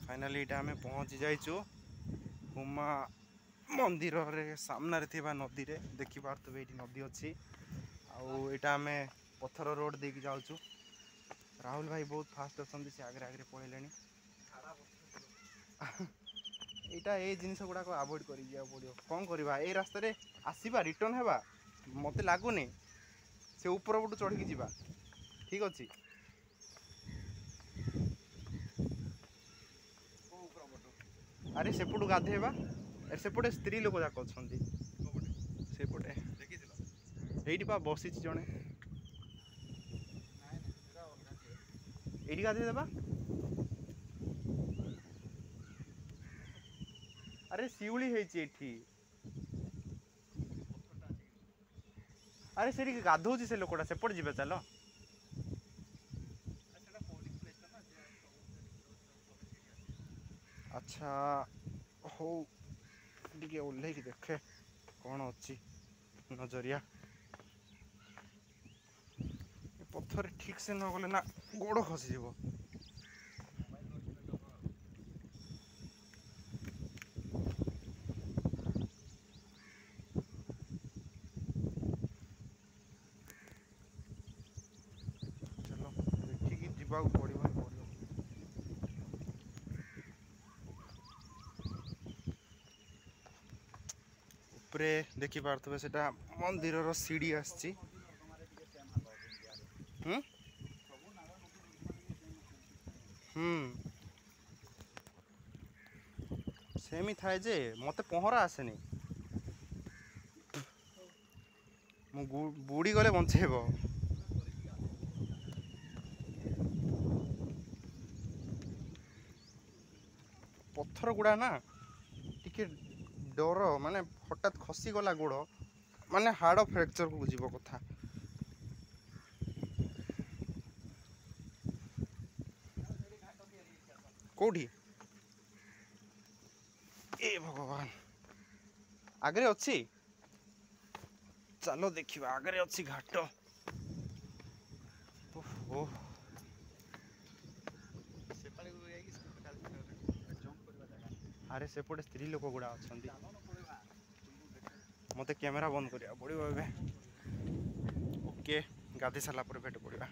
Finally इटा आम पहुँची जाइचु हुमा मंदिर रे सामने थिबा नदी रे देखि पारथबे एठी नदी अछि आउ आम पत्थर रोड देकी जाऊँ। राहुल भाई बहुत फास्ट अच्छा से आगे आगे पलैले यहाँ ये जिनस गुड़ाक आभोड कर पड़ो कौन करवा ये रास्त आसवा रिटर्न होगा मत लगुनि से ऊपर पटू चढ़ी जावा ठीक अच्छे। अरे सेपटू गाधेबा सेपटे स्त्री लोक जाक अच्छा सेपटे ये बसी जड़े ये गाधेदेबा। अरे शिउली है अरे से गाधोची से लोकटा सेपटे जी चल अच्छा हो टे ओह्ल देखे कौन अच्छी नजरिया पत्थर ठीक से न गले ना गोड़ खसी जीव। चलो देखिकी जीवा पड़ो उपरे देखि पारथबे सेटा मंदिर रो सीढ़ी आछि। सेमी थाए जे मते पहरा आसेनी मु बुड़ी गले बंचेब पत्थर गुड़ा ना टिके डर माने हठात खसी गला गोड़ माने हाड़ फ्रैक्चर को जीव कथा कौटी ए भगवान आगरे अच्छी चलो देखिए आगरे अच्छी घाट ओहो अरे सेपटे स्त्री लोक गुड़ा अच्छा मत कैमेरा बंद करा पड़ो ओके गाधे सारा भेट पड़ा।